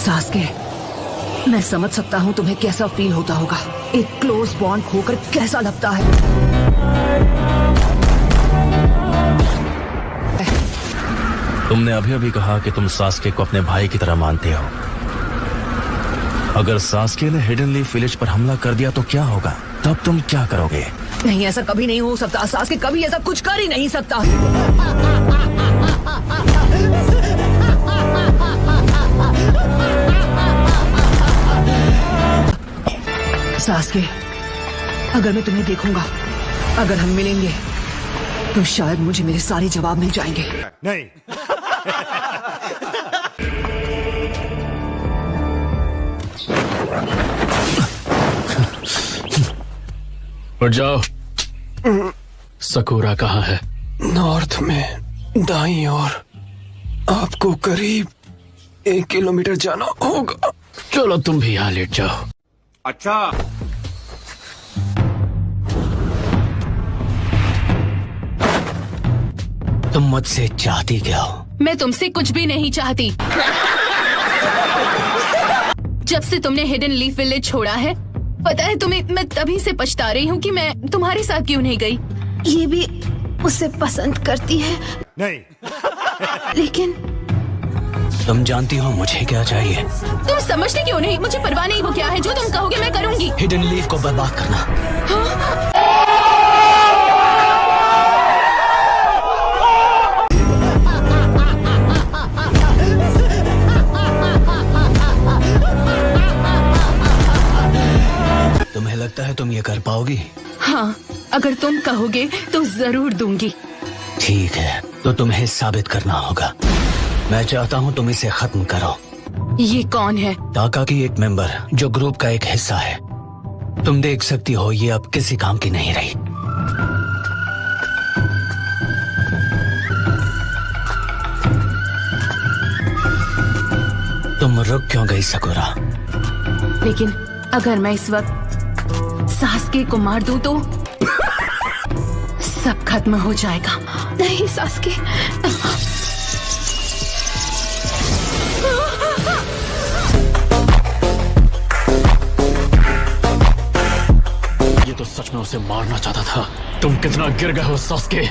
Sasuke, मैं समझ सकता हूँ तुम्हें कैसा फील होता होगा। एक क्लोज बॉन्ड खोकर कैसा लगता है। तुमने अभी अभी कहा कि तुम सास्के को अपने भाई की तरह मानते हो। अगर सास्के ने हिडन लीफ विलेज पर हमला कर दिया तो क्या होगा? तब तुम क्या करोगे? नहीं, ऐसा कभी नहीं हो सकता। सास्के कभी ऐसा कुछ कर ही नहीं सकता। सास्के, अगर मैं तुम्हें देखूंगा, अगर हम मिलेंगे, तो शायद मुझे मेरे सारे जवाब मिल जाएंगे। नहीं। उठ जाओ। सकूरा कहाँ है? नॉर्थ में दाईं ओर। आपको करीब 1 किलोमीटर जाना होगा। चलो तुम भी यहाँ लेट जाओ। अच्छा। तुम मुझसे चाहती क्या हो? मैं तुमसे कुछ भी नहीं चाहती। जब से तुमने हिडन लीफ विलेज छोड़ा है, पता है तुम्हें, मैं तभी से पछता रही हूँ कि मैं तुम्हारे साथ क्यों नहीं गई। ये भी उसे पसंद करती है। नहीं। लेकिन तुम जानती हो मुझे क्या चाहिए? तुम समझते क्यों नहीं? मुझे परवाह नहीं वो क्या है। जो तुम कहोगे मैं करूँगी। हिडन लीफ को बर्बाद करना। हाँ? तुम्हें लगता है तुम ये कर पाओगी? हाँ, अगर तुम कहोगे तो जरूर दूंगी। ठीक है, तो तुम्हें साबित करना होगा। मैं चाहता हूँ तुम इसे खत्म करो। ये कौन है? ताका की एक मेंबर जो ग्रुप का एक हिस्सा है। तुम देख सकती हो ये अब किसी काम की नहीं रही। तुम रुक क्यों गई सकूरा? लेकिन अगर मैं इस वक्त सास्के को मार दूं तो सब खत्म हो जाएगा। नहीं सास्के, ये तो सच में उसे मारना चाहता था। तुम कितना गिर गए हो सास्के।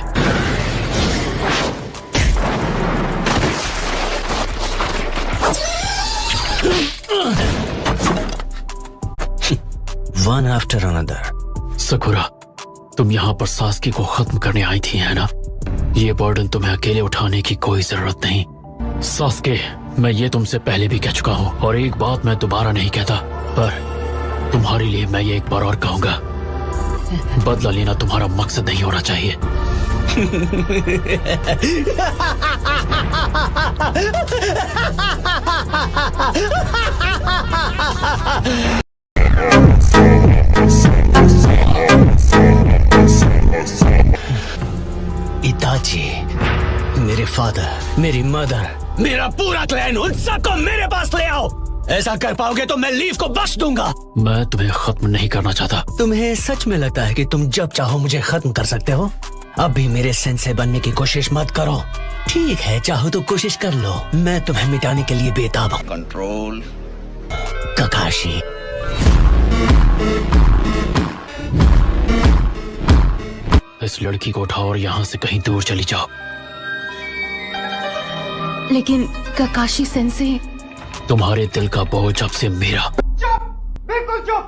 One after another. सकूरा, तुम यहाँ पर सास्के को खत्म करने आई थी, है ना? ये बर्डन तुम्हें अकेले उठाने की कोई जरूरत नहीं। सास्के, मैं ये तुमसे पहले भी कह चुका हूँ और एक बात मैं दोबारा नहीं कहता, पर तुम्हारे लिए मैं ये एक बार और कहूंगा। बदला लेना तुम्हारा मकसद नहीं होना चाहिए। इताची, मेरे फादर, मेरी मदर, मेरा पूरा क्लैन, उन सबको मेरे पास ले आओ। ऐसा कर पाओगे तो मैं लीफ को बख्श दूंगा। मैं तुम्हें खत्म नहीं करना चाहता। तुम्हें सच में लगता है कि तुम जब चाहो मुझे खत्म कर सकते हो? अब भी मेरे सेंसे बनने की कोशिश मत करो। ठीक है, चाहो तो कोशिश कर लो। मैं तुम्हें मिटाने के लिए बेताब हूँ। कंट्रोल। ककाशी, इस लड़की को उठाओ और यहाँ से कहीं दूर चली जाओ। लेकिन ककाशी सेंसे, तुम्हारे दिल का बोझ अब से मेरा। चुप, बिल्कुल चुप।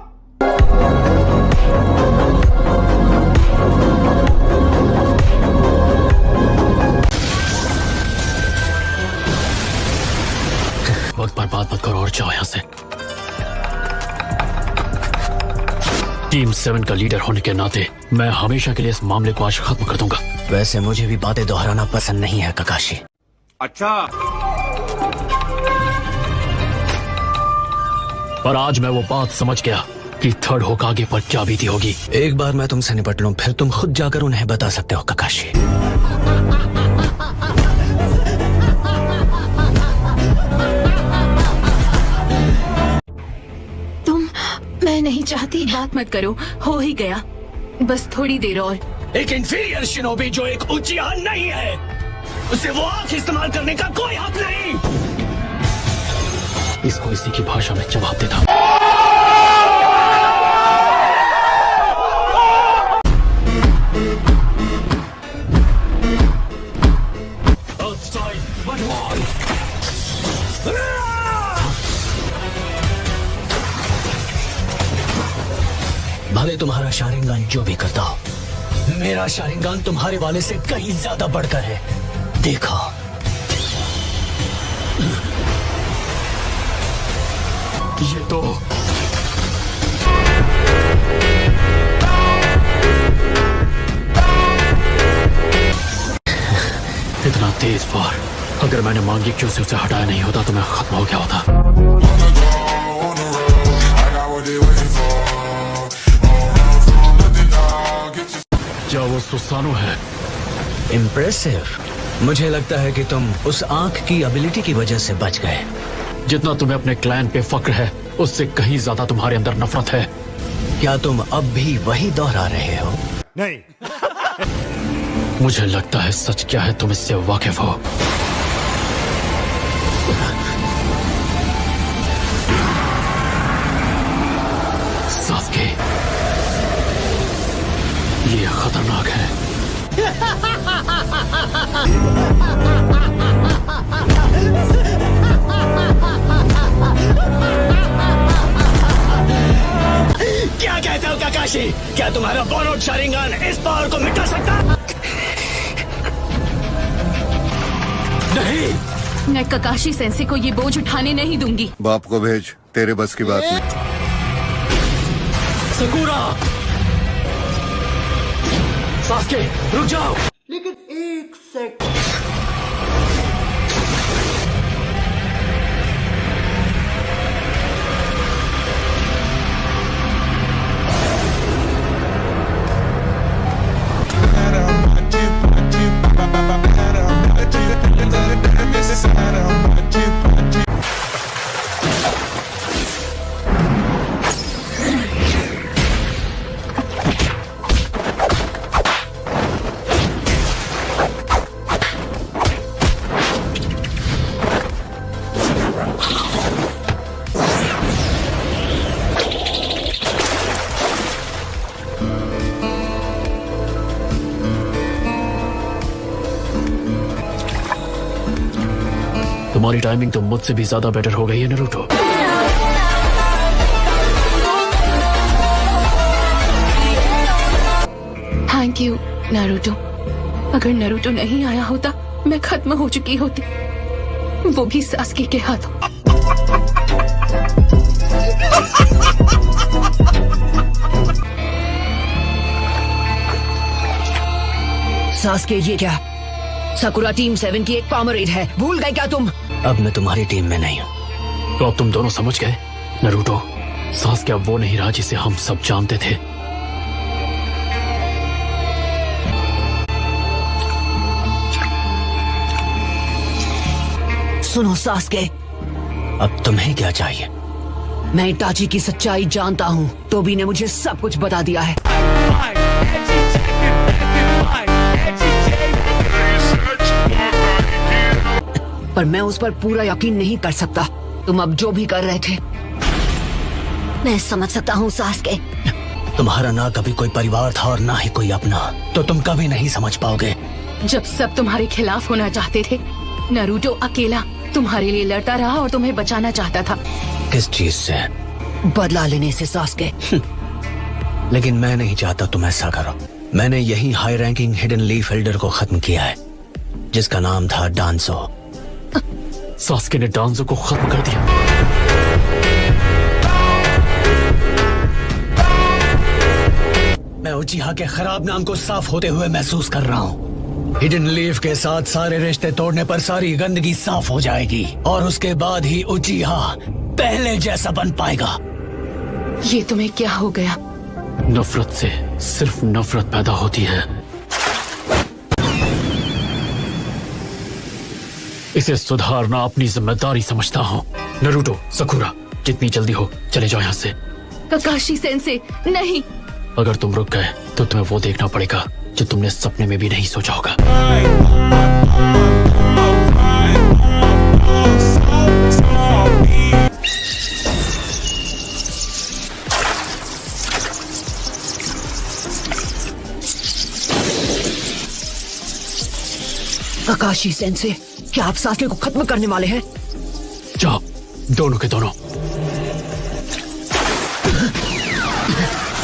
वक्त पर बात मत करो और जाओ यहाँ से। टीम 7 का लीडर होने के नाते मैं हमेशा के लिए इस मामले को आज खत्म कर दूंगा। वैसे मुझे भी बातें दोहराना पसंद नहीं है ककाशी। अच्छा। पर आज मैं वो बात समझ गया कि थर्ड होकागे पर क्या बीती होगी। एक बार मैं तुमसे निपट लूं, फिर तुम खुद जाकर उन्हें बता सकते हो ककाशी। मैं नहीं चाहती। बात मत करो, हो ही गया। बस थोड़ी देर और। एक इंफीरियर शिनोबी जो एक उचिया नहीं है, उसे वो आंख इस्तेमाल करने का कोई हक नहीं। इसको इसी की भाषा में जवाब देता हूँ। भले तुम्हारा शारिंगान जो भी करता हो, मेरा शारिंगान तुम्हारे वाले से कहीं ज्यादा बढ़कर है। देखो, ये तो इतना तेज वार, अगर मैंने मांगी क्यों से उसे हटाया नहीं होता तो मैं खत्म हो गया होता। क्या वो सुसानो है? इम्प्रेसिव। मुझे लगता है कि तुम उस आंख की एबिलिटी की वजह से बच गए। जितना तुम्हें अपने क्लैन पे फक्र है, उससे कहीं ज्यादा तुम्हारे अंदर नफरत है। क्या तुम अब भी वही दोहरा रहे हो? नहीं। मुझे लगता है सच क्या है तुम इससे वाकिफ हो। सास्के, ये खतरनाक है। क्या कहते हो काकाशी? क्या तुम्हारा बोरोड शारिंगान इस पावर को मिटा सकता? नहीं। मैं ककाशी सेंसे को ये बोझ उठाने नहीं दूंगी। बाप को भेज, तेरे बस की बात नहीं। सकुरा, सास्के, रुक जाओ। लेकिन एक सेकंड। तुम्हारी टाइमिंग तो मुझसे भी ज्यादा बेटर हो गई है नारुतो। Thank you Naruto. अगर नारुतो नहीं आया होता मैं खत्म हो चुकी होती, वो भी सास्के के हाथों। सास्के, ये क्या? साकुरा टीम 7 की एक कॉमरेड है, भूल गए क्या तुम? अब मैं तुम्हारी टीम में नहीं हूँ। तो अब तुम दोनों समझ गए नारुतो, सास्के अब वो नहीं रहा जिसे हम सब जानते थे। सुनो सास्के, अब तुम्हें क्या चाहिए? मैं इटाची की सच्चाई जानता हूँ। टोबी ने मुझे सब कुछ बता दिया है। पर मैं उस पर पूरा यकीन नहीं कर सकता। तुम अब जो भी कर रहे थे, मैं समझ सकता हूँ सास्के। तुम्हारा ना कभी कोई परिवार था और ना ही कोई अपना, तो तुम कभी नहीं समझ पाओगे। जब सब तुम्हारे खिलाफ होना चाहते थे, नारुतो अकेला तुम्हारे लिए लड़ता रहा और तुम्हें बचाना चाहता था। किस चीज से? बदला लेने से सास्के। लेकिन मैं नहीं चाहता तुम ऐसा करो। मैंने यही high ranking hidden leaf Elder को खत्म किया है, जिसका नाम था डांसो। सास्के ने डांसो को खत्म कर दिया। मैं उचिहा के खराब नाम को साफ होते हुए महसूस कर रहा हूँ। हिडन लीफ के साथ सारे रिश्ते तोड़ने पर सारी गंदगी साफ हो जाएगी और उसके बाद ही उचिहा पहले जैसा बन पाएगा। ये तुम्हें क्या हो गया? नफरत से सिर्फ नफरत पैदा होती है। इसे सुधारना अपनी जिम्मेदारी समझता हूँ। नारुतो, सकुरा, जितनी जल्दी हो चले जाओ यहाँ से। ककाशी सेंसे, नहीं। अगर तुम रुक गए तो तुम्हें वो देखना पड़ेगा जो तुमने सपने में भी नहीं सोचा होगा। काकाशी सेंसे, क्या आप सासके को खत्म करने वाले हैं? जाओ, दोनों के दोनों।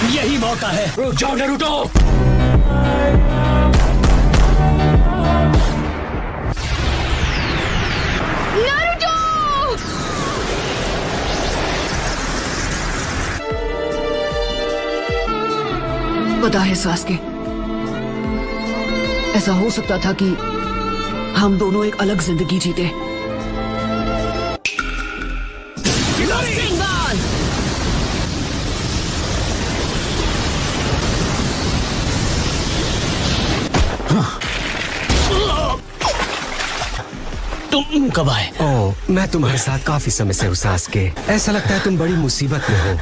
यही मौका है। रुक जाओ नारुतो। पता है सासके, ऐसा हो सकता था कि हम दोनों एक अलग जिंदगी जीते। तुम कब आए? ओह, मैं तुम्हारे साथ काफी समय से हूँ सासके। ऐसा लगता है तुम बड़ी मुसीबत में हो।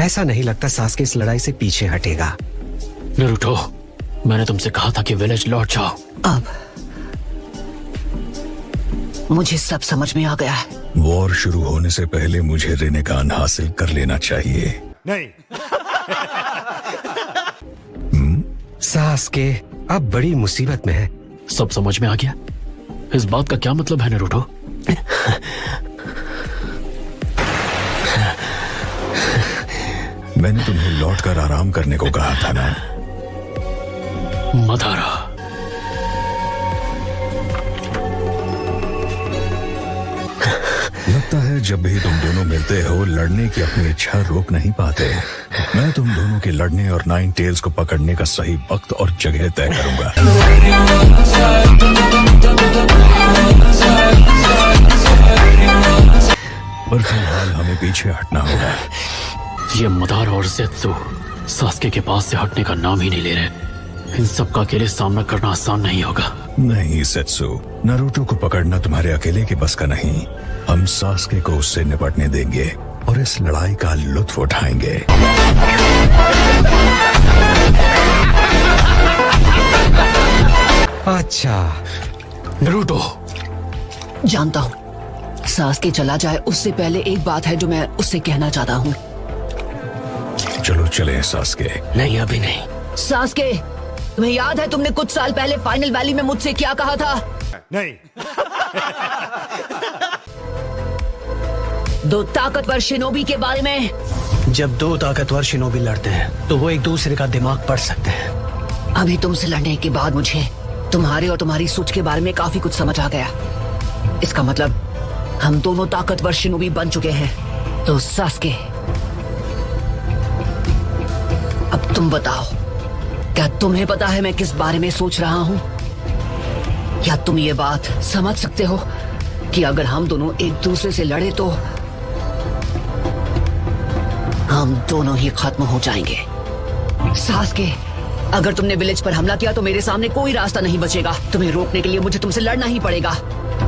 ऐसा नहीं लगता सासके इस लड़ाई से पीछे हटेगा। नारुतो, मैंने तुमसे कहा था कि विलेज लौट जाओ। अब मुझे सब समझ में आ गया है। वॉर शुरू होने से पहले मुझे रिनेकान हासिल कर लेना चाहिए। नहीं। सासके अब बड़ी मुसीबत में है। सब समझ में आ गया। इस बात का क्या मतलब है नारुतो? मैंने तुम्हें लौटकर आराम करने को कहा था ना। मदारा, लगता है जब भी तुम दोनों मिलते हो लड़ने की अपनी इच्छा रोक नहीं पाते। मैं तुम दोनों के लड़ने और नाइन टेल्स को पकड़ने का सही वक्त और जगह तय करूंगा। पर फिलहाल हमें पीछे हटना होगा। ये मदारा और ज़ेत्सु सास्के के पास से हटने का नाम ही नहीं ले रहे। इन सब का अकेले सामना करना आसान नहीं होगा। नहीं सेत्सु, नारुतो को पकड़ना तुम्हारे अकेले के बस का नहीं। हम सास्के को उससे निपटने देंगे और इस लड़ाई का लुत्फ उठाएंगे। अच्छा नारुतो, जानता हूँ सासके चला जाए उससे पहले एक बात है जो मैं उससे कहना चाहता हूँ। चलो चले सास्के। नहीं, अभी नहीं। सासके, तुम्हें याद है तुमने कुछ साल पहले फाइनल वैली में मुझसे क्या कहा था? नहीं। दो ताकतवर शिनोबी के बारे में। जब दो ताकतवर शिनोबी लड़ते हैं तो वो एक दूसरे का दिमाग पढ़ सकते हैं। अभी तुमसे लड़ने के बाद मुझे तुम्हारे और तुम्हारी सोच के बारे में काफी कुछ समझ आ गया। इसका मतलब हम दोनों ताकतवर शिनोबी बन चुके हैं। तो सासके, अब तुम बताओ, क्या तुम्हें पता है मैं किस बारे में सोच रहा हूँ? क्या तुम ये बात समझ सकते हो कि अगर हम दोनों एक दूसरे से लड़े तो हम दोनों ही खत्म हो जाएंगे। सासके, अगर तुमने विलेज पर हमला किया तो मेरे सामने कोई रास्ता नहीं बचेगा। तुम्हें रोकने के लिए मुझे तुमसे लड़ना ही पड़ेगा।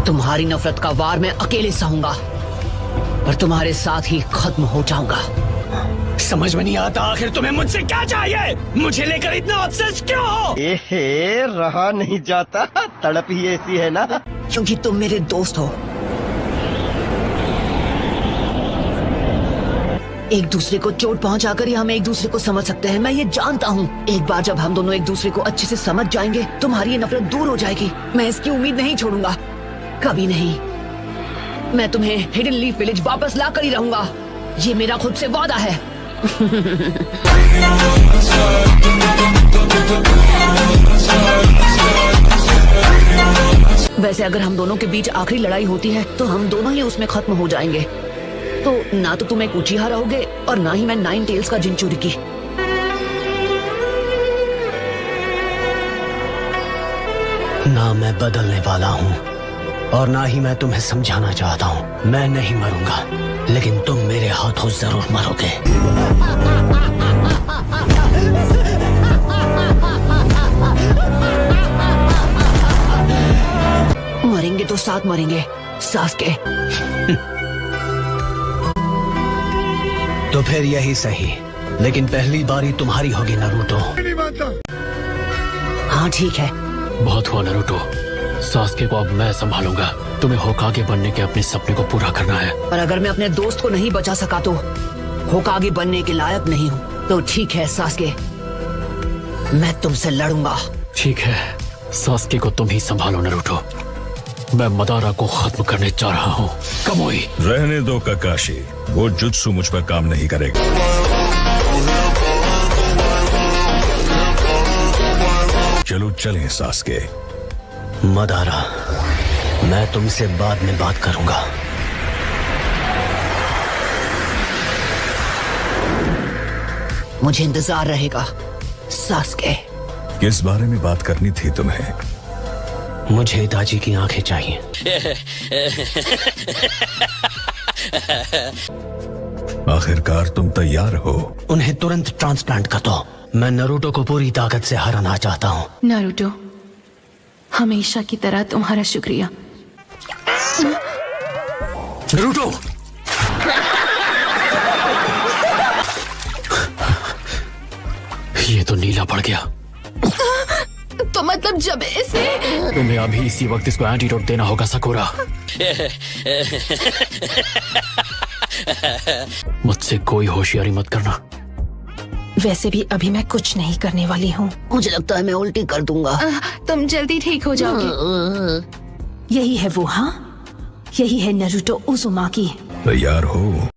तुम्हारी नफरत का वार मैं अकेले सहूंगा और तुम्हारे साथ ही खत्म हो जाऊंगा। समझ में नहीं आता आखिर तुम्हें मुझसे क्या चाहिए? मुझे लेकर इतना ऑब्सेस क्यों हो? एहे, रहा नहीं जाता, तड़प ही ऐसी है ना। क्योंकि तुम मेरे दोस्त हो। एक दूसरे को चोट पहुंचाकर ही हम एक दूसरे को समझ सकते हैं। मैं ये जानता हूँ। एक बार जब हम दोनों एक दूसरे को अच्छे से समझ जाएंगे तुम्हारी ये नफरत दूर हो जाएगी। मैं इसकी उम्मीद नहीं छोड़ूंगा, कभी नहीं। मैं तुम्हें हिडन लीफ विलेज वापस ला कर ही रहूंगा। ये मेरा खुद से वादा है। वैसे अगर हम दोनों के बीच आखिरी लड़ाई होती है तो हम दोनों ही उसमें खत्म हो जाएंगे। तो ना तो तुम एक उचिहा रहोगे और ना ही मैं नाइन टेल्स का जिनचुरिकी। ना मैं बदलने वाला हूँ और ना ही मैं तुम्हें समझाना चाहता हूँ। मैं नहीं मरूंगा, लेकिन तुम मेरे हाथों जरूर मरोगे। मरेंगे तो साथ मरेंगे सासके। तो फिर यही सही, लेकिन पहली बारी तुम्हारी होगी नारुतो। हाँ ठीक है। बहुत हुआ नारुतो, सास्के को अब मैं संभालूंगा। तुम्हें होकागे बनने के अपने सपने को पूरा करना है। पर अगर मैं अपने दोस्त को नहीं बचा सका तो होकागे बनने के लायक नहीं हूँ। तो ठीक है सासके, मैं तुमसे लड़ूंगा। ठीक है, सास्के को तुम ही संभालो नारुतो। मैं मदारा को खत्म करने जा रहा हूँ। कमोई, रहने दो ककाशी, वो जुत्सु मुझ पर काम नहीं करेगा। चलो चलें सास्के। मदारा, मैं तुमसे बाद में बात करूंगा। मुझे इंतजार रहेगा सास्के। किस बारे में बात करनी थी तुम्हें? मुझे दाजी की आंखें चाहिए। आखिरकार तुम तैयार हो? उन्हें तुरंत ट्रांसप्लांट कर दो। मैं नारुतो को पूरी ताकत से हराना चाहता हूँ। नारुतो, हमेशा की तरह तुम्हारा शुक्रिया। नारुतो! ये तो नीला पड़ गया। तो मतलब जब इसे तुम्हें अभी इसी वक्त इसको एंटीडोट देना होगा साकुरा। मुझसे कोई होशियारी मत करना। वैसे भी अभी मैं कुछ नहीं करने वाली हूँ। मुझे लगता है मैं उल्टी कर दूंगा। तुम जल्दी ठीक हो जाओगे। यही है वो, हाँ, यही है नारुतो उज़ुमाकी। तैयार हो?